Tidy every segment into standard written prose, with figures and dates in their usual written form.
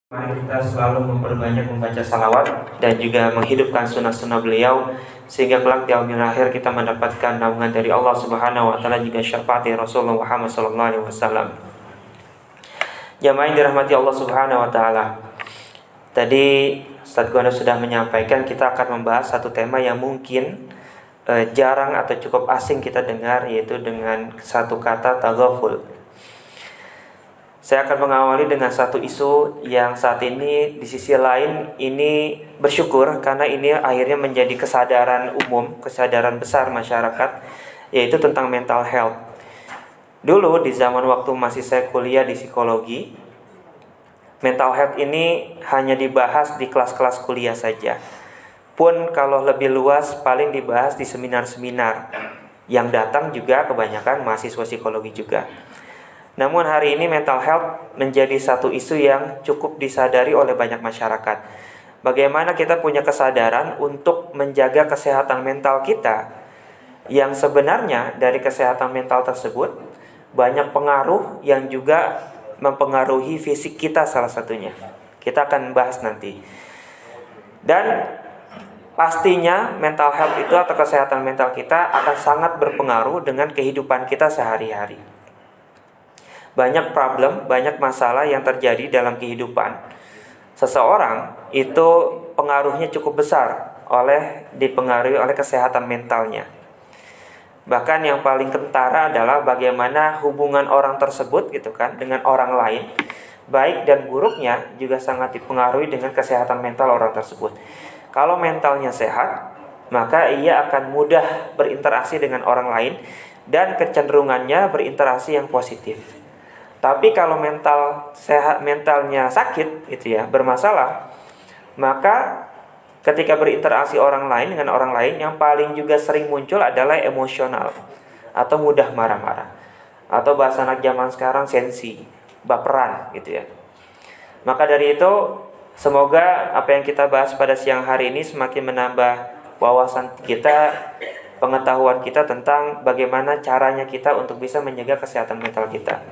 Mari kita selalu memperbanyak membaca salawat dan juga menghidupkan sunnah-sunnah beliau, sehingga kelak di yaumil akhir kita mendapatkan naungan dari Allah Subhanahu wa taala, juga syafaat Rasulullah Muhammad sallallahu alaihi wasallam. Jamaah yang dirahmati Allah Subhanahu wa taala. Tadi Ustaz Gono sudah menyampaikan kita akan membahas satu tema yang mungkin jarang atau cukup asing kita dengar, yaitu dengan satu kata taghaful. Saya akan mengawali dengan satu isu yang saat ini di sisi lain ini bersyukur karena ini akhirnya menjadi kesadaran umum, kesadaran besar masyarakat, yaitu tentang mental health. Dulu di zaman waktu masih saya kuliah di psikologi, mental health ini hanya dibahas di kelas-kelas kuliah saja. Pun kalau lebih luas paling dibahas di seminar-seminar, yang datang juga kebanyakan mahasiswa psikologi juga. Namun hari ini mental health menjadi satu isu yang cukup disadari oleh banyak masyarakat. Bagaimana kita punya kesadaran untuk menjaga kesehatan mental kita, yang sebenarnya dari kesehatan mental tersebut banyak pengaruh yang juga mempengaruhi fisik kita salah satunya. Kita akan bahas nanti. Dan pastinya mental health itu atau kesehatan mental kita akan sangat berpengaruh dengan kehidupan kita sehari-hari. Banyak problem, banyak masalah yang terjadi dalam kehidupan seseorang itu pengaruhnya cukup besar dipengaruhi oleh kesehatan mentalnya. Bahkan yang paling kentara adalah bagaimana hubungan orang tersebut gitu kan dengan orang lain, baik dan buruknya juga sangat dipengaruhi dengan kesehatan mental orang tersebut. Kalau mentalnya sehat, maka ia akan mudah berinteraksi dengan orang lain dan kecenderungannya berinteraksi yang positif. Tapi kalau mentalnya sakit gitu ya, bermasalah, maka ketika berinteraksi orang lain dengan orang lain, yang paling juga sering muncul adalah emosional atau mudah marah-marah, atau bahasa anak zaman sekarang sensi, baperan gitu ya. Maka dari itu, semoga apa yang kita bahas pada siang hari ini semakin menambah wawasan kita, pengetahuan kita tentang bagaimana caranya kita untuk bisa menjaga kesehatan mental kita.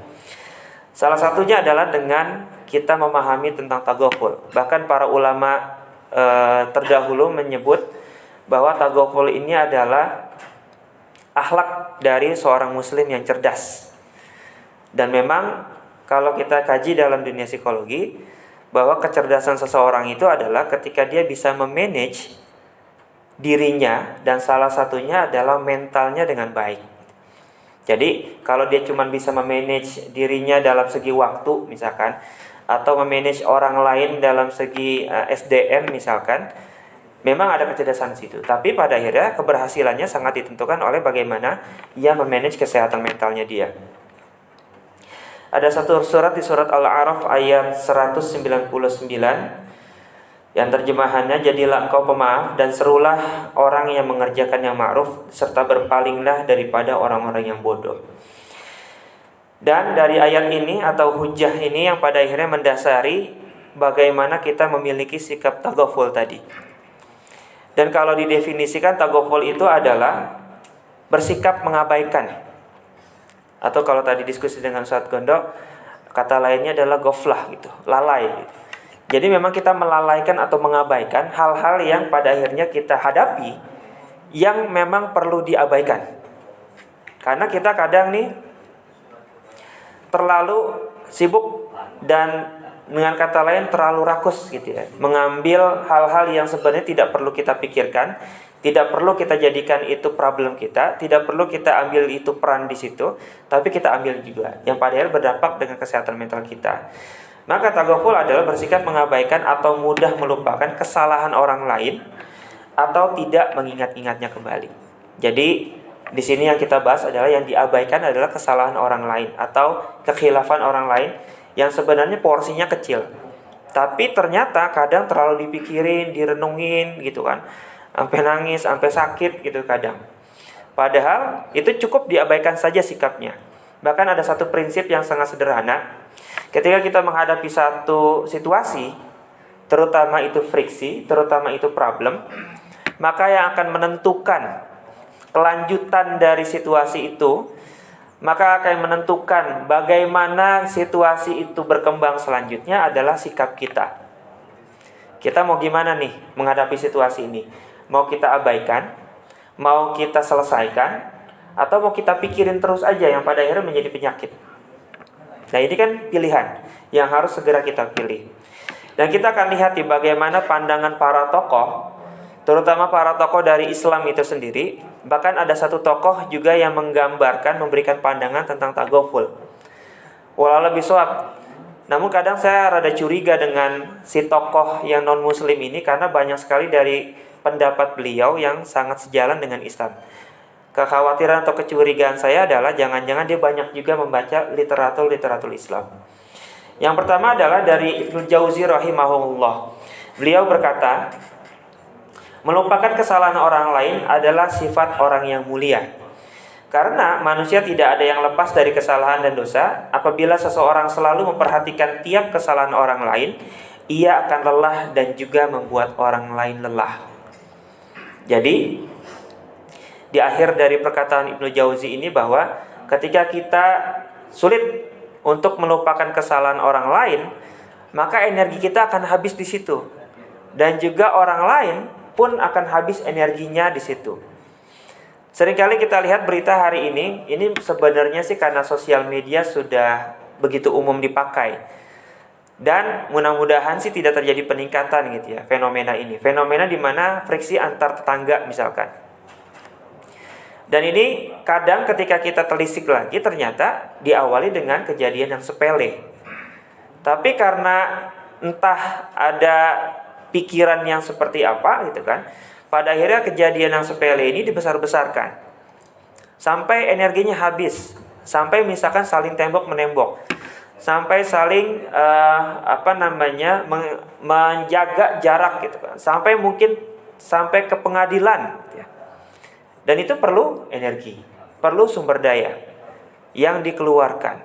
Salah satunya adalah dengan kita memahami tentang taghaful. Bahkan para ulama terdahulu menyebut bahwa taghaful ini adalah akhlak dari seorang muslim yang cerdas. Dan memang kalau kita kaji dalam dunia psikologi, bahwa kecerdasan seseorang itu adalah ketika dia bisa memanage dirinya, dan salah satunya adalah mentalnya dengan baik. Jadi kalau dia cuma bisa memanage dirinya dalam segi waktu misalkan, atau memanage orang lain dalam segi SDM misalkan, memang ada kecerdasan di situ. Tapi pada akhirnya keberhasilannya sangat ditentukan oleh bagaimana ia memanage kesehatan mentalnya dia. Ada satu surat di surat Al-A'raf ayat 199 yang terjemahannya, jadilah engkau pemaaf dan serulah orang yang mengerjakan yang ma'ruf, serta berpalinglah daripada orang-orang yang bodoh. Dan dari ayat ini atau hujah ini yang pada akhirnya mendasari bagaimana kita memiliki sikap taghaful tadi. Dan kalau didefinisikan, taghaful itu adalah bersikap mengabaikan, atau kalau tadi diskusi dengan Ustaz Gondo, kata lainnya adalah ghaflah gitu, lalai gitu. Jadi memang kita melalaikan atau mengabaikan hal-hal yang pada akhirnya kita hadapi yang memang perlu diabaikan. Karena kita kadang nih terlalu sibuk dan dengan kata lain terlalu rakus gitu ya, mengambil hal-hal yang sebenarnya tidak perlu kita pikirkan, tidak perlu kita jadikan itu problem kita, tidak perlu kita ambil itu peran di situ, tapi kita ambil juga yang pada akhirnya berdampak dengan kesehatan mental kita. Maka taghaful adalah bersikap mengabaikan atau mudah melupakan kesalahan orang lain atau tidak mengingat-ingatnya kembali. Jadi di sini yang kita bahas adalah yang diabaikan adalah kesalahan orang lain atau kekhilafan orang lain yang sebenarnya porsinya kecil. Tapi ternyata kadang terlalu dipikirin, direnungin gitu kan. Sampai nangis, sampai sakit gitu kadang. Padahal itu cukup diabaikan saja sikapnya. Bahkan ada satu prinsip yang sangat sederhana. Ketika kita menghadapi satu situasi, terutama itu friksi, terutama itu problem, maka yang akan menentukan kelanjutan dari situasi itu Maka akan menentukan bagaimana situasi itu berkembang selanjutnya adalah sikap kita. Kita mau gimana nih menghadapi situasi ini? Mau kita abaikan? Mau kita selesaikan? Atau mau kita pikirin terus aja yang pada akhirnya menjadi penyakit? Nah, ini kan pilihan yang harus segera kita pilih. Dan kita akan lihat di bagaimana pandangan para tokoh, terutama para tokoh dari Islam itu sendiri. Bahkan ada satu tokoh juga yang menggambarkan, memberikan pandangan tentang taghaful. Walau lebih suap. Namun kadang saya rada curiga dengan si tokoh yang non muslim ini, karena banyak sekali dari pendapat beliau yang sangat sejalan dengan Islam. Kekhawatiran atau kecurigaan saya adalah jangan-jangan dia banyak juga membaca literatur Islam. Yang pertama adalah dari Ibnu Jauzi rahimahullah. Beliau berkata, melupakan kesalahan orang lain adalah sifat orang yang mulia. Karena manusia tidak ada yang lepas dari kesalahan dan dosa. Apabila seseorang selalu memperhatikan tiap kesalahan orang lain, ia akan lelah dan juga membuat orang lain lelah. Jadi, di akhir dari perkataan Ibnu Jauzi ini bahwa ketika kita sulit untuk melupakan kesalahan orang lain, maka energi kita akan habis di situ. Dan juga orang lain pun akan habis energinya di situ. Seringkali kita lihat berita hari ini sebenarnya sih karena sosial media sudah begitu umum dipakai. Dan mudah-mudahan sih tidak terjadi peningkatan gitu ya, fenomena ini. Fenomena di mana friksi antar tetangga misalkan. Dan ini kadang ketika kita telisik lagi ternyata diawali dengan kejadian yang sepele. Tapi karena entah ada pikiran yang seperti apa gitu kan, pada akhirnya kejadian yang sepele ini dibesar-besarkan sampai energinya habis, sampai misalkan saling tembok menembok, sampai saling menjaga jarak gitu kan, sampai mungkin sampai ke pengadilan gitu ya. Dan itu perlu energi, perlu sumber daya yang dikeluarkan.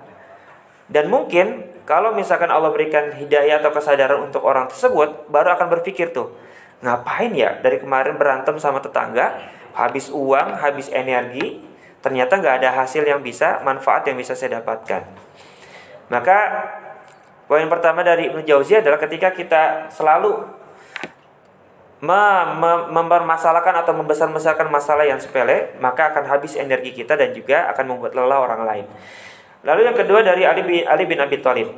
Dan mungkin kalau misalkan Allah berikan hidayah atau kesadaran untuk orang tersebut, baru akan berpikir tuh, ngapain ya dari kemarin berantem sama tetangga, habis uang, habis energi, ternyata nggak ada hasil yang bisa, manfaat yang bisa saya dapatkan. Maka poin pertama dari Ibnu Jauzi adalah ketika kita selalu mempermasalahkan atau membesar-besarkan masalah yang sepele, maka akan habis energi kita dan juga akan membuat lelah orang lain. Lalu yang kedua dari Ali bin Abi Thalib.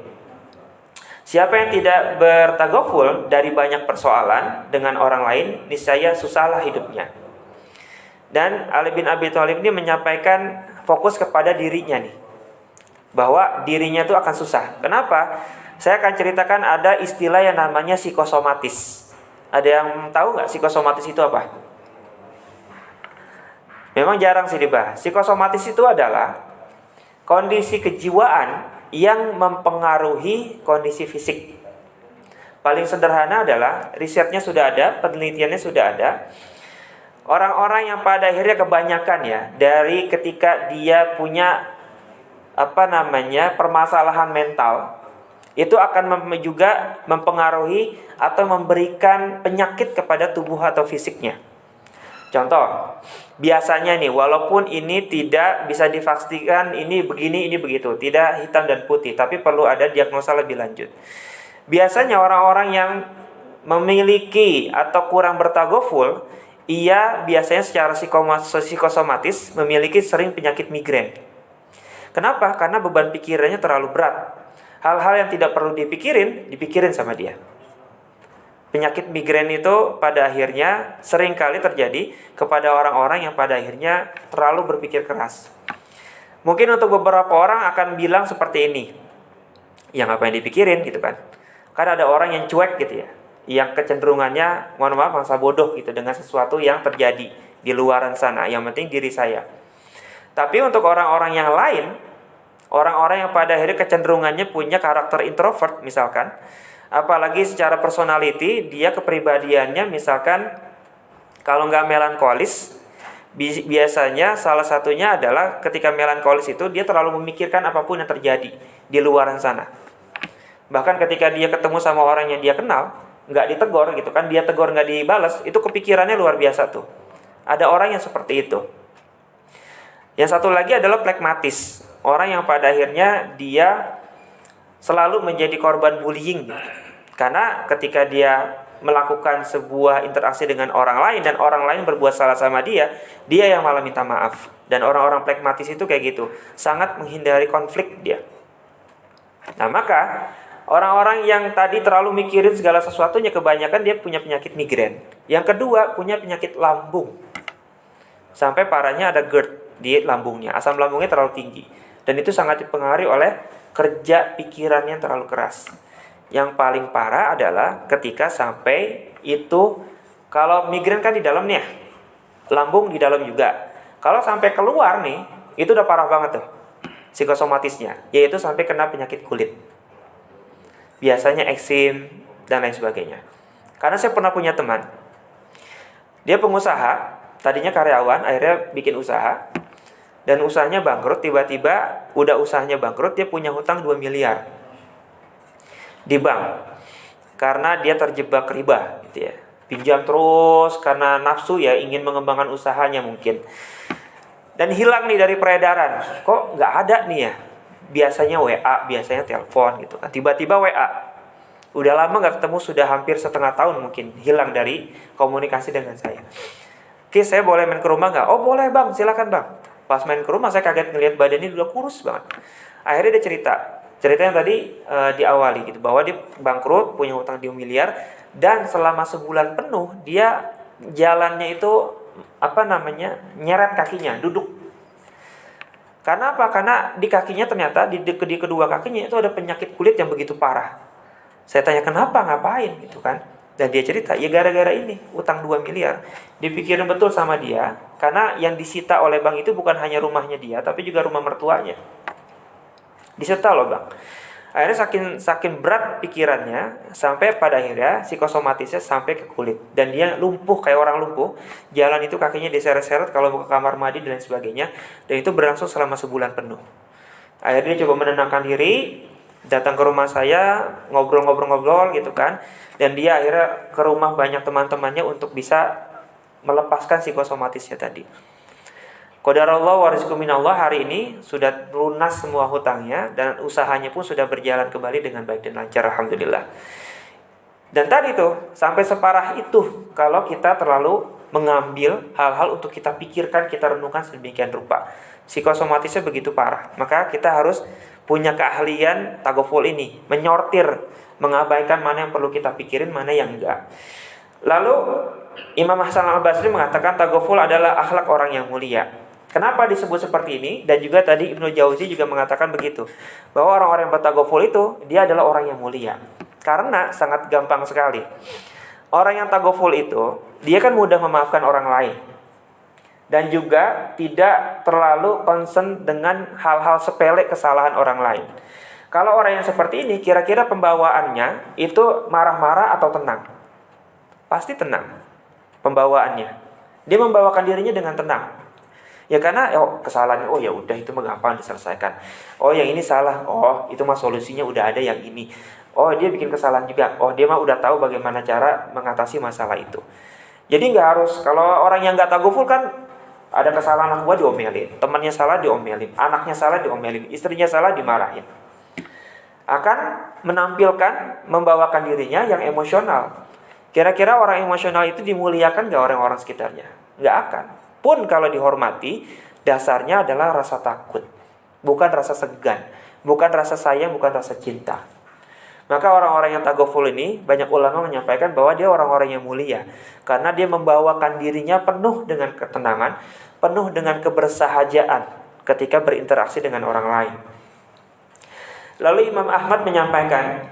Siapa yang tidak bertaghaful dari banyak persoalan dengan orang lain, niscaya susahlah hidupnya. Dan Ali bin Abi Thalib ini menyampaikan fokus kepada dirinya nih, bahwa dirinya itu akan susah. Kenapa? Saya akan ceritakan ada istilah yang namanya psikosomatis. Ada yang tahu nggak psikosomatis itu apa? Memang jarang sih dibahas. Psikosomatis itu adalah kondisi kejiwaan yang mempengaruhi kondisi fisik. Paling sederhana adalah risetnya sudah ada, penelitiannya sudah ada. Orang-orang yang pada akhirnya kebanyakan ya, dari ketika dia punya permasalahan mental, itu akan juga mempengaruhi atau memberikan penyakit kepada tubuh atau fisiknya. Contoh, biasanya nih, walaupun ini tidak bisa dipastikan ini begini, ini begitu, tidak hitam dan putih, tapi perlu ada diagnosa lebih lanjut. Biasanya orang-orang yang memiliki atau kurang bertaghaful, ia biasanya secara psikosomatis memiliki sering penyakit migrain. Kenapa? Karena beban pikirannya terlalu berat. Hal-hal yang tidak perlu dipikirin sama dia. Penyakit migrain itu pada akhirnya sering kali terjadi kepada orang-orang yang pada akhirnya terlalu berpikir keras. Mungkin untuk beberapa orang akan bilang seperti ini, yang apa yang dipikirin gitu kan. Karena ada orang yang cuek gitu ya, yang kecenderungannya, mohon maaf, masa bodoh gitu dengan sesuatu yang terjadi di luaran sana. Yang penting diri saya. Tapi untuk orang-orang yang lain, orang-orang yang pada akhirnya kecenderungannya punya karakter introvert misalkan, apalagi secara personality, dia kepribadiannya misalkan kalau nggak melankolis, biasanya salah satunya adalah ketika melankolis itu dia terlalu memikirkan apapun yang terjadi di luaran sana. Bahkan ketika dia ketemu sama orang yang dia kenal, nggak ditegur gitu kan, dia tegur nggak dibalas, itu kepikirannya luar biasa tuh. Ada orang yang seperti itu. Yang satu lagi adalah plekmatis. Orang yang pada akhirnya dia selalu menjadi korban bullying. Karena ketika dia melakukan sebuah interaksi dengan orang lain dan orang lain berbuat salah sama dia yang malah minta maaf. Dan orang-orang pragmatis itu kayak gitu, sangat menghindari konflik dia. Nah, maka orang-orang yang tadi terlalu mikirin segala sesuatunya, kebanyakan dia punya penyakit migrain. Yang kedua, punya penyakit lambung. Sampai parahnya ada GERD di lambungnya, asam lambungnya terlalu tinggi. Dan itu sangat dipengaruhi oleh kerja pikirannya yang terlalu keras. Yang paling parah adalah ketika sampai itu, kalau migrain kan di dalam nih, lambung di dalam juga. Kalau sampai keluar nih, itu udah parah banget tuh psikosomatisnya, yaitu sampai kena penyakit kulit. Biasanya eksim dan lain sebagainya. Karena saya pernah punya teman, dia pengusaha, tadinya karyawan, akhirnya bikin usaha. Dan usahanya bangkrut, tiba-tiba udah usahanya bangkrut, dia punya hutang 2 miliar di bank. Karena dia terjebak riba gitu ya. Pinjam terus karena nafsu ya, ingin mengembangkan usahanya mungkin. Dan hilang nih dari peredaran. Kok nggak ada nih ya? Biasanya WA, biasanya telepon gitu kan. Tiba-tiba WA. Udah lama nggak ketemu, sudah hampir setengah tahun mungkin hilang dari komunikasi dengan saya. Oke, saya boleh main ke rumah nggak? Oh boleh bang, silakan bang. Pas main ke rumah saya kaget ngelihat badannya udah kurus banget. Akhirnya dia ceritanya tadi diawali gitu, bahwa dia bangkrut, punya hutang 2 miliar, dan selama sebulan penuh dia jalannya itu nyeret kakinya, duduk. Karena apa? Karena di kakinya ternyata di kedua kakinya itu ada penyakit kulit yang begitu parah. Saya tanya kenapa, ngapain gitu kan? Dan dia cerita, ya gara-gara ini, utang 2 miliar. Dipikirin betul sama dia, karena yang disita oleh bank itu bukan hanya rumahnya dia, tapi juga rumah mertuanya. Disita loh bang. Akhirnya saking berat pikirannya, sampai pada akhirnya psikosomatisnya sampai ke kulit. Dan dia lumpuh, kayak orang lumpuh. Jalan itu kakinya diseret-seret kalau mau ke kamar mandi dan lain sebagainya. Dan itu berlangsung selama sebulan penuh. Akhirnya dia coba menenangkan diri, datang ke rumah saya, ngobrol-ngobrol gitu kan. Dan dia akhirnya ke rumah banyak teman-temannya untuk bisa melepaskan psikosomatisnya tadi. Qadarullah wa rizqu minallah, hari ini sudah lunas semua hutangnya dan usahanya pun sudah berjalan kembali dengan baik dan lancar, alhamdulillah. Dan tadi tuh, sampai separah itu kalau kita terlalu mengambil hal-hal untuk kita pikirkan, kita renungkan sedemikian rupa. Psikosomatisnya begitu parah. Maka kita harus punya keahlian tagoful ini, menyortir, mengabaikan mana yang perlu kita pikirin, mana yang enggak. Lalu Imam Hasan al-Basri mengatakan tagoful adalah akhlak orang yang mulia. Kenapa disebut seperti ini? Dan juga tadi Ibnu Jauzi juga mengatakan begitu, bahwa orang-orang yang bertagoful itu dia adalah orang yang mulia. Karena sangat gampang sekali. Orang yang tagoful itu dia kan mudah memaafkan orang lain. Dan juga tidak terlalu concern dengan hal-hal sepele kesalahan orang lain. Kalau orang yang seperti ini, kira-kira pembawaannya itu marah-marah atau tenang? Pasti tenang pembawaannya. Dia membawakan dirinya dengan tenang. Ya karena kesalahannya, ya udah itu mah gampang diselesaikan. Yang ini salah, itu mah solusinya udah ada yang ini. Dia bikin kesalahan juga. Dia mah udah tahu bagaimana cara mengatasi masalah itu. Jadi nggak harus, kalau orang yang nggak tagoful kan ada kesalahan anak buah diomelin, temannya salah diomelin, anaknya salah diomelin, istrinya salah dimarahin. Akan menampilkan, membawakan dirinya yang emosional. Kira-kira orang emosional itu dimuliakan nggak orang-orang sekitarnya? Nggak akan. Pun kalau dihormati, dasarnya adalah rasa takut, bukan rasa segan, bukan rasa sayang, bukan rasa cinta. Maka orang-orang yang tagoful ini, banyak ulama menyampaikan bahwa dia orang-orang yang mulia, karena dia membawakan dirinya penuh dengan ketenangan, penuh dengan kebersahajaan ketika berinteraksi dengan orang lain. Lalu Imam Ahmad menyampaikan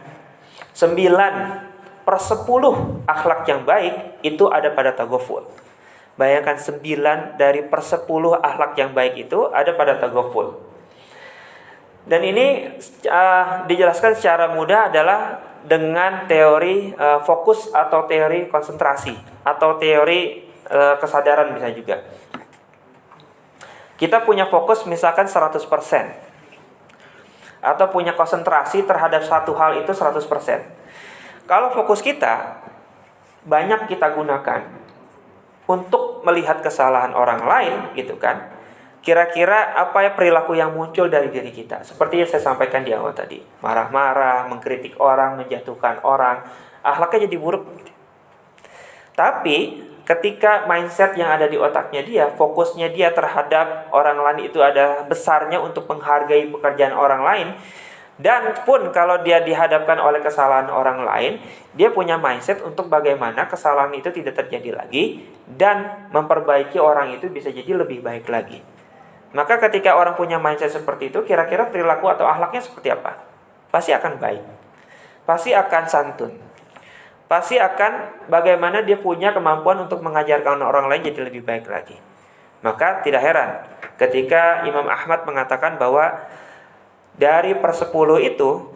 9/10 akhlak yang baik itu ada pada tagoful. Bayangkan 9 dari 10 akhlak yang baik itu ada pada tagoful. Dan ini dijelaskan secara mudah adalah dengan teori fokus atau teori konsentrasi atau teori kesadaran bisa juga. Kita punya fokus misalkan 100% atau punya konsentrasi terhadap satu hal itu 100%. Kalau fokus kita banyak kita gunakan untuk melihat kesalahan orang lain gitu kan, kira-kira apa ya perilaku yang muncul dari diri kita. Seperti yang saya sampaikan di awal tadi, marah-marah, mengkritik orang, menjatuhkan orang, akhlaknya jadi buruk. Tapi ketika mindset yang ada di otaknya dia, fokusnya dia terhadap orang lain itu ada besarnya untuk menghargai pekerjaan orang lain, dan pun kalau dia dihadapkan oleh kesalahan orang lain, dia punya mindset untuk bagaimana kesalahan itu tidak terjadi lagi dan memperbaiki orang itu bisa jadi lebih baik lagi. Maka ketika orang punya mindset seperti itu, kira-kira perilaku atau akhlaknya seperti apa? Pasti akan baik, pasti akan santun, pasti akan bagaimana dia punya kemampuan untuk mengajarkan orang lain jadi lebih baik lagi. Maka tidak heran ketika Imam Ahmad mengatakan bahwa dari per 10 itu 9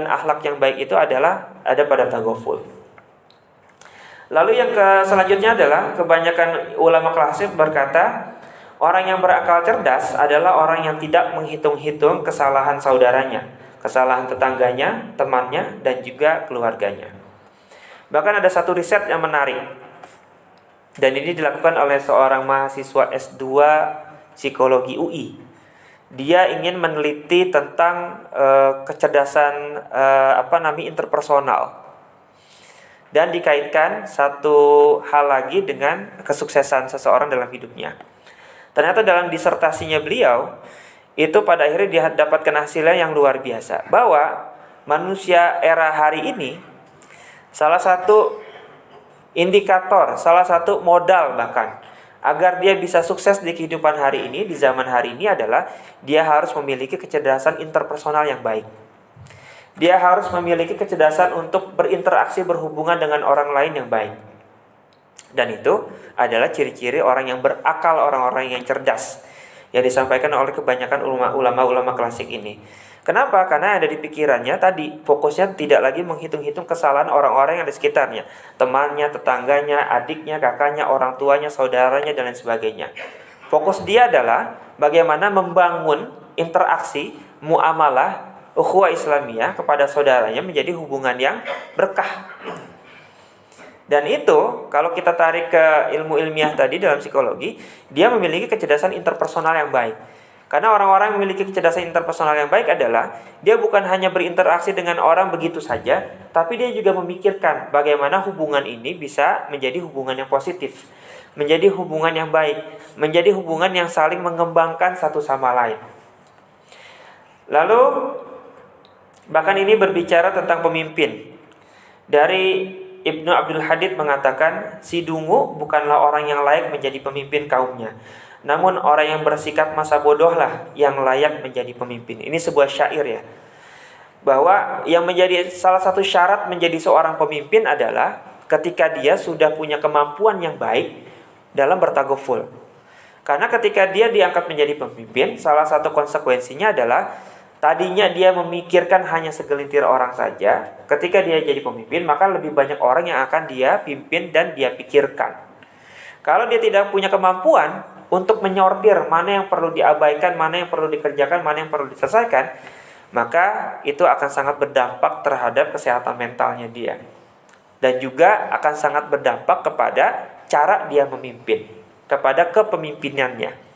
akhlak yang baik itu adalah ada pada taghaful. Lalu yang selanjutnya adalah kebanyakan ulama klasik berkata, orang yang berakal cerdas adalah orang yang tidak menghitung-hitung kesalahan saudaranya, kesalahan tetangganya, temannya, dan juga keluarganya. Bahkan ada satu riset yang menarik, dan ini dilakukan oleh seorang mahasiswa S2 psikologi UI. Dia ingin meneliti tentang kecerdasan interpersonal, dan dikaitkan satu hal lagi dengan kesuksesan seseorang dalam hidupnya. Ternyata dalam disertasinya beliau itu pada akhirnya dia dapatkan hasilnya yang luar biasa, bahwa manusia era hari ini salah satu indikator, salah satu modal bahkan agar dia bisa sukses di kehidupan hari ini, di zaman hari ini adalah dia harus memiliki kecerdasan interpersonal yang baik. Dia harus memiliki kecerdasan untuk berinteraksi, berhubungan dengan orang lain yang baik. Dan itu adalah ciri-ciri orang yang berakal, orang-orang yang cerdas, yang disampaikan oleh kebanyakan ulama-ulama klasik ini. Kenapa? Karena ada di pikirannya tadi, fokusnya tidak lagi menghitung-hitung kesalahan orang-orang yang di sekitarnya, temannya, tetangganya, adiknya, kakaknya, orang tuanya, saudaranya, dan lain sebagainya. Fokus dia adalah bagaimana membangun interaksi, muamalah, ukhuwah Islamiyah kepada saudaranya menjadi hubungan yang berkah. Dan itu kalau kita tarik ke ilmu ilmiah tadi dalam psikologi, dia memiliki kecerdasan interpersonal yang baik. Karena orang-orang yang memiliki kecerdasan interpersonal yang baik adalah dia bukan hanya berinteraksi dengan orang begitu saja, tapi dia juga memikirkan bagaimana hubungan ini bisa menjadi hubungan yang positif, menjadi hubungan yang baik, menjadi hubungan yang saling mengembangkan satu sama lain. Lalu bahkan ini berbicara tentang pemimpin. Dari Ibnu Abdul Hadid mengatakan, si dungu bukanlah orang yang layak menjadi pemimpin kaumnya, namun orang yang bersikap masa bodohlah yang layak menjadi pemimpin. Ini sebuah syair ya, bahwa yang menjadi salah satu syarat menjadi seorang pemimpin adalah ketika dia sudah punya kemampuan yang baik dalam bertaghaful. Karena ketika dia diangkat menjadi pemimpin, salah satu konsekuensinya adalah tadinya dia memikirkan hanya segelintir orang saja. Ketika dia jadi pemimpin, maka lebih banyak orang yang akan dia pimpin dan dia pikirkan. Kalau dia tidak punya kemampuan untuk menyortir mana yang perlu diabaikan, mana yang perlu dikerjakan, mana yang perlu diselesaikan, maka itu akan sangat berdampak terhadap kesehatan mentalnya dia. Dan juga akan sangat berdampak kepada cara dia memimpin, kepada kepemimpinannya.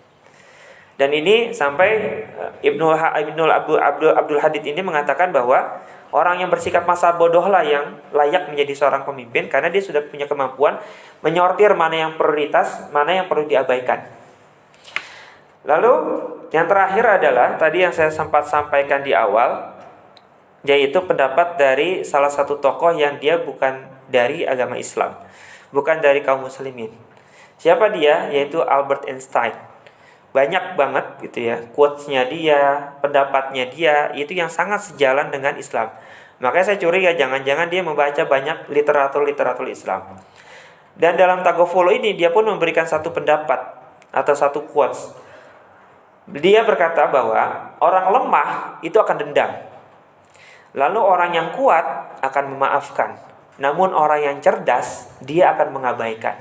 Dan ini sampai Abdul Hadid ini mengatakan bahwa orang yang bersikap masa bodohlah yang layak menjadi seorang pemimpin, karena dia sudah punya kemampuan menyortir mana yang prioritas, mana yang perlu diabaikan. Lalu yang terakhir adalah tadi yang saya sempat sampaikan di awal, yaitu pendapat dari salah satu tokoh yang dia bukan dari agama Islam, bukan dari kaum muslimin. Siapa dia? Yaitu Albert Einstein. Banyak banget gitu ya, quotes-nya dia, pendapatnya dia, itu yang sangat sejalan dengan Islam. Makanya saya curiga jangan-jangan dia membaca banyak literatur Islam. Dan dalam taghaful ini dia pun memberikan satu pendapat atau satu quotes. Dia berkata bahwa orang lemah itu akan dendam, lalu orang yang kuat akan memaafkan, namun orang yang cerdas dia akan mengabaikan.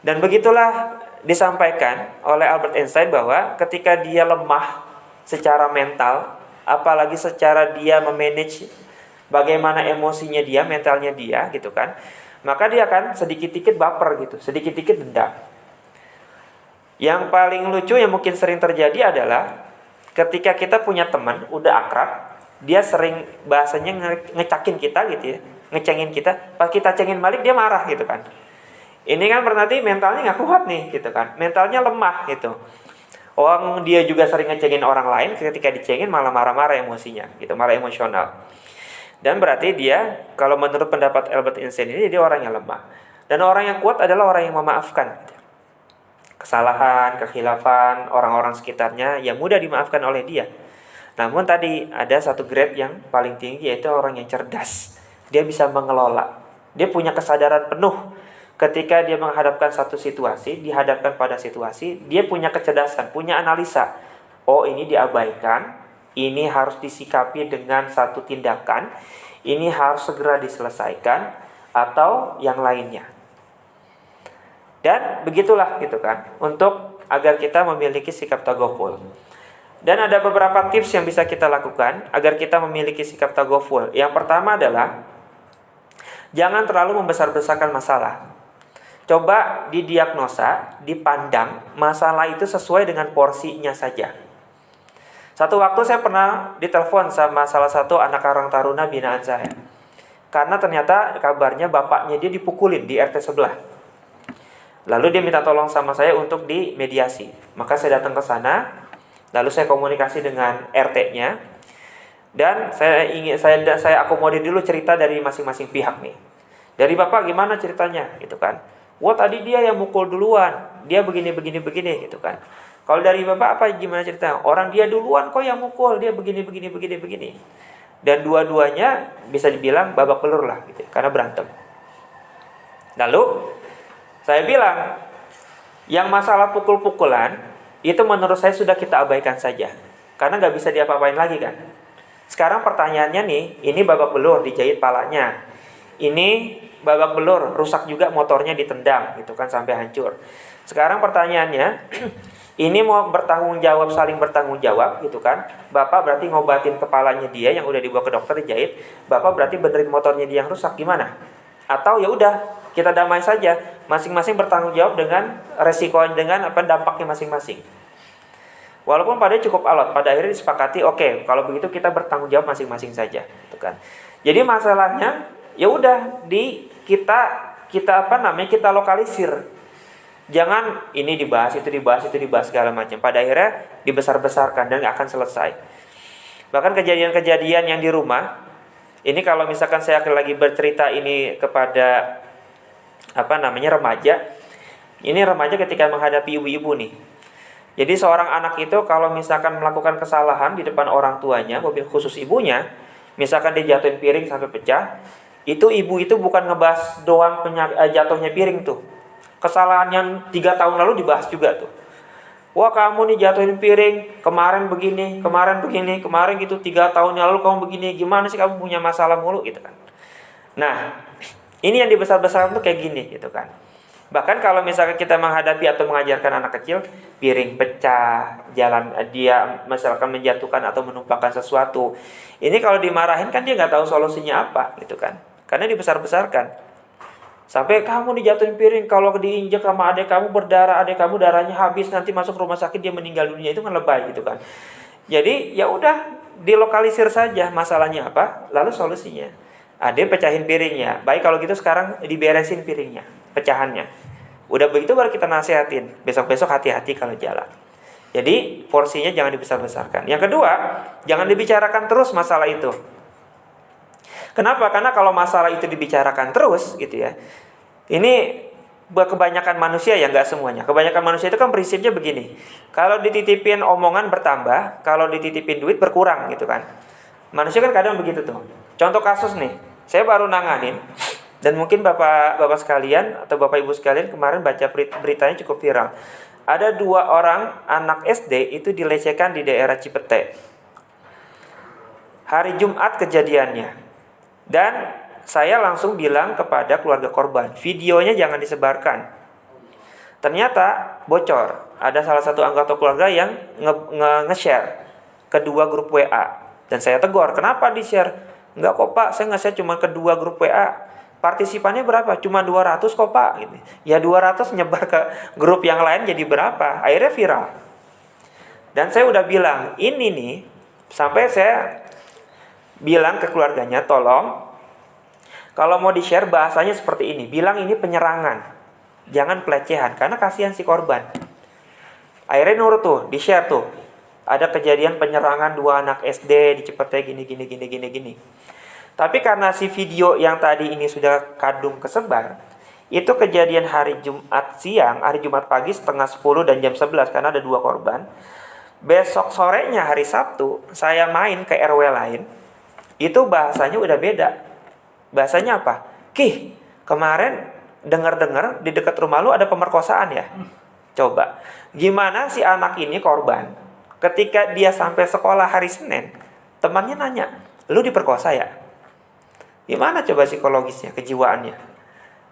Dan begitulah disampaikan oleh Albert Einstein bahwa ketika dia lemah secara mental, apalagi secara dia memanage bagaimana emosinya dia, mentalnya dia gitu kan, maka dia akan sedikit-sedikit baper gitu, sedikit-sedikit dendam. Yang paling lucu yang mungkin sering terjadi adalah ketika kita punya teman, udah akrab, dia sering bahasanya ngecakin kita gitu ya, ngecengin kita, pas kita cengin balik dia marah gitu kan. Ini kan berarti mentalnya nggak kuat nih gitu kan, mentalnya lemah gitu. Orang dia juga sering ngecengin orang lain, ketika dicengin malah marah-marah emosinya gitu, malah emosional. Dan berarti dia, kalau menurut pendapat Albert Einstein ini, dia orang yang lemah. Dan orang yang kuat adalah orang yang memaafkan kesalahan, kekhilafan orang-orang sekitarnya yang mudah dimaafkan oleh dia. Namun tadi ada satu grade yang paling tinggi, yaitu orang yang cerdas. Dia bisa mengelola. Dia punya kesadaran penuh ketika dia menghadapkan satu situasi, dihadapkan pada situasi, dia punya kecerdasan, punya analisa. Oh, ini diabaikan, ini harus disikapi dengan satu tindakan, ini harus segera diselesaikan, atau yang lainnya. Dan begitulah gitu kan, untuk agar kita memiliki sikap taghaful. Dan ada beberapa tips yang bisa kita lakukan agar kita memiliki sikap taghaful. Yang pertama adalah jangan terlalu membesar-besarkan masalah. Coba didiagnosa, dipandang masalah itu sesuai dengan porsinya saja. Satu waktu saya pernah ditelepon sama salah satu anak karang taruna binaan saya. Karena ternyata kabarnya bapaknya dia dipukulin di RT sebelah. Lalu dia minta tolong sama saya untuk dimediasi. Maka saya datang ke sana, lalu saya komunikasi dengan RT-nya, dan saya akomodir dulu cerita dari masing-masing pihak nih. Dari bapak gimana ceritanya, gitu kan? Wah, tadi dia yang mukul duluan, dia begini gitu kan. Kalau dari bapak apa gimana ceritanya? Orang dia duluan kok yang mukul, dia begini. Dan dua-duanya bisa dibilang babak belur lah, gitu, karena berantem. Lalu saya bilang, yang masalah pukul-pukulan itu menurut saya sudah kita abaikan saja, karena nggak bisa diapa-apain lagi kan. Sekarang pertanyaannya nih, ini babak belur dijahit palanya, ini babak belur rusak juga motornya ditendang gitu kan sampai hancur. Sekarang pertanyaannya, ini mau saling bertanggung jawab gitu kan. Bapak berarti ngobatin kepalanya dia yang udah dibawa ke dokter dijahit, bapak berarti benerin motornya dia yang rusak, gimana? Atau ya udah kita damai saja, masing-masing bertanggung jawab dengan resiko, dengan dampaknya masing-masing. Walaupun padanya cukup alot, pada akhirnya disepakati, oke, kalau begitu kita bertanggung jawab masing-masing saja, gitu kan. Jadi masalahnya ya udah kita lokalisir. Jangan ini dibahas, itu dibahas segala macam. Pada akhirnya dibesar-besarkan dan gak akan selesai. Bahkan kejadian-kejadian yang di rumah, ini kalau misalkan saya lagi bercerita ini kepada remaja. Ini remaja ketika menghadapi ibu-ibu nih. Jadi seorang anak itu kalau misalkan melakukan kesalahan di depan orang tuanya, mobil khusus ibunya, misalkan dia jatuhin piring sampai pecah, itu ibu itu bukan ngebahas doang jatuhnya piring tuh. Kesalahan yang 3 tahun lalu dibahas juga tuh. Wah, kamu nih jatuhin piring, kemarin begini, kemarin gitu, 3 tahun yang lalu kamu begini, gimana sih kamu punya masalah mulu gitu kan. Nah, ini yang dibesar-besarkan tuh kayak gini gitu kan. Bahkan kalau misalkan kita menghadapi atau mengajarkan anak kecil, piring pecah, jalan dia misalkan menjatuhkan atau menumpahkan sesuatu, ini kalau dimarahin kan dia nggak tahu solusinya apa gitu kan. Karena dibesar-besarkan. Sampai kamu dijatuhin piring, kalau diinjak sama adik kamu berdarah, adik kamu darahnya habis, nanti masuk rumah sakit dia meninggal dunia, itu kan lebay gitu kan. Jadi ya udah dilokalisir saja masalahnya apa, lalu solusinya. Dia pecahin piringnya. Baik kalau gitu sekarang diberesin piringnya, pecahannya. Udah begitu baru kita nasihatin. Besok-besok hati-hati kalau jalan. Jadi porsinya jangan dibesar-besarkan. Yang kedua, jangan dibicarakan terus masalah itu. Kenapa? Karena kalau masalah itu dibicarakan terus gitu ya. Ini kebanyakan manusia ya, nggak semuanya. Kebanyakan manusia itu kan prinsipnya begini. Kalau dititipin omongan bertambah, kalau dititipin duit berkurang gitu kan. Manusia kan kadang begitu tuh. Contoh kasus nih. Saya baru nanganin, dan mungkin bapak sekalian atau bapak ibu sekalian kemarin baca beritanya cukup viral. Ada 2 orang anak SD itu dilecehkan di daerah Cipete. Hari Jumat kejadiannya. Dan saya langsung bilang kepada keluarga korban, videonya jangan disebarkan. Ternyata bocor. Ada salah satu anggota keluarga yang nge-share ke 2 grup WA. Dan saya tegur, kenapa di-share? Enggak kok Pak, saya nge-share cuma ke 2 grup WA. partisipannya berapa? Cuma 200 kok Pak gitu. Ya 200 nyebar ke grup yang lain jadi berapa? Akhirnya viral. Dan saya udah bilang, ini nih, sampai saya bilang ke keluarganya, tolong kalau mau di-share bahasanya seperti ini, bilang ini penyerangan, jangan pelecehan, karena kasihan si korban. Akhirnya nurut tuh, di-share tuh. Ada kejadian penyerangan 2 anak SD di Cipete gini. Tapi karena si video yang tadi ini sudah kadung kesebar, itu kejadian hari Jumat siang, hari Jumat pagi setengah 10 dan jam 11 karena ada 2 korban. Besok sorenya hari Sabtu, saya main ke RW lain, itu bahasanya udah beda. Bahasanya apa? Kih, kemarin dengar-dengar di dekat rumah lu ada pemerkosaan ya? Coba, gimana si anak ini korban? Ketika dia sampai sekolah hari Senin, temannya nanya, lu diperkosa ya? Gimana coba psikologisnya, kejiwaannya?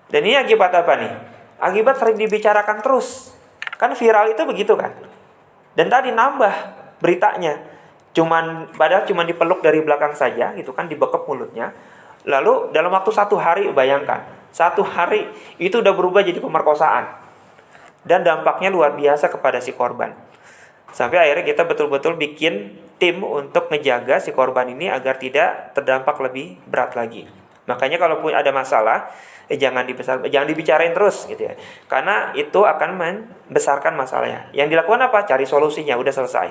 Dan ini akibat apa nih? Akibat sering dibicarakan terus. Kan viral itu begitu kan? Dan tadi nambah beritanya. Padahal cuman dipeluk dari belakang saja gitu kan, dibekep mulutnya. Lalu dalam waktu 1 hari, bayangkan, 1 hari itu udah berubah jadi pemerkosaan. Dan dampaknya luar biasa kepada si korban. Sampai akhirnya kita betul-betul bikin tim untuk menjaga si korban ini agar tidak terdampak lebih berat lagi. Makanya kalau pun ada masalah, jangan dibicarain terus gitu ya. Karena itu akan membesarkan masalahnya. Yang dilakukan apa? Cari solusinya, udah selesai.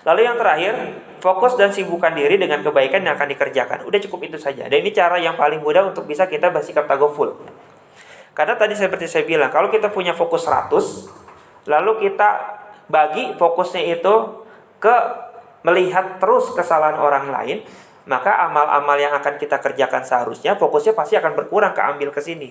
Lalu yang terakhir, fokus dan sibukkan diri dengan kebaikan yang akan dikerjakan. Udah cukup itu saja. Dan ini cara yang paling mudah untuk bisa kita bersikap tagaful. Karena tadi seperti saya bilang, kalau kita punya fokus 100, lalu kita bagi fokusnya itu ke melihat terus kesalahan orang lain, maka amal-amal yang akan kita kerjakan seharusnya fokusnya pasti akan berkurang keambil ke sini.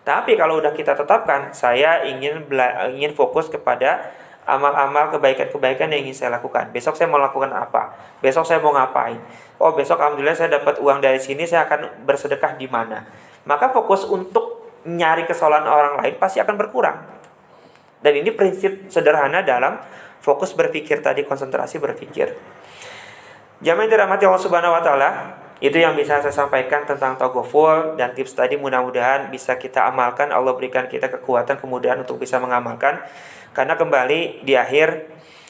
Tapi kalau udah kita tetapkan, saya ingin fokus kepada amal-amal kebaikan-kebaikan yang ingin saya lakukan. Besok saya mau lakukan apa? Besok saya mau ngapain? Oh, besok alhamdulillah saya dapat uang dari sini, saya akan bersedekah di mana? Maka fokus untuk nyari kesalahan orang lain pasti akan berkurang. Dan ini prinsip sederhana dalam fokus berpikir tadi, konsentrasi berpikir. Jamaah yang dirahmati Allah Subhanahu wa taala, itu yang bisa saya sampaikan tentang tagaful, dan tips tadi mudah-mudahan bisa kita amalkan. Allah berikan kita kekuatan, kemudahan untuk bisa mengamalkan. Karena kembali di akhir,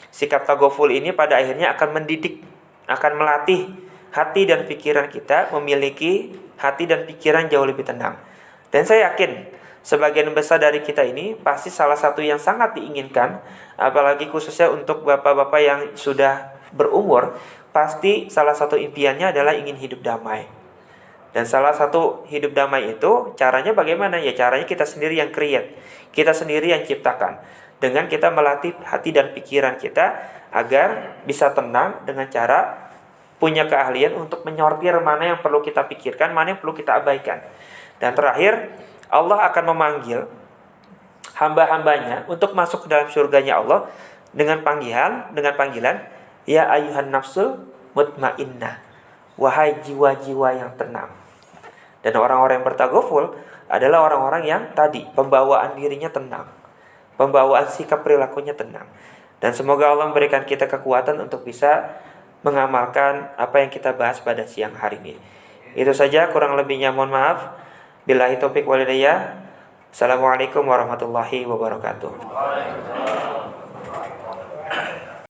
sikap tagaful ini pada akhirnya akan mendidik, akan melatih hati dan pikiran kita memiliki hati dan pikiran jauh lebih tenang. Dan saya yakin sebagian besar dari kita ini pasti salah satu yang sangat diinginkan, apalagi khususnya untuk bapak-bapak yang sudah berumur, pasti salah satu impiannya adalah ingin hidup damai. Dan salah satu hidup damai itu caranya bagaimana? Ya caranya kita sendiri yang create, kita sendiri yang ciptakan. Dengan kita melatih hati dan pikiran kita agar bisa tenang dengan cara punya keahlian untuk menyortir mana yang perlu kita pikirkan, mana yang perlu kita abaikan. Dan terakhir, Allah akan memanggil hamba-hambanya untuk masuk ke dalam surganya Allah dengan panggilan, ya ayyuhan nafsul mutmainnah, wahai jiwa-jiwa yang tenang. Dan orang-orang yang bertagaful adalah orang-orang yang tadi pembawaan dirinya tenang, pembawaan sikap perilakunya tenang. Dan semoga Allah memberikan kita kekuatan untuk bisa mengamalkan apa yang kita bahas pada siang hari ini. Itu saja, kurang lebihnya mohon maaf. Billahi taufiq wal hidayah. Assalamualaikum warahmatullahi wabarakatuh.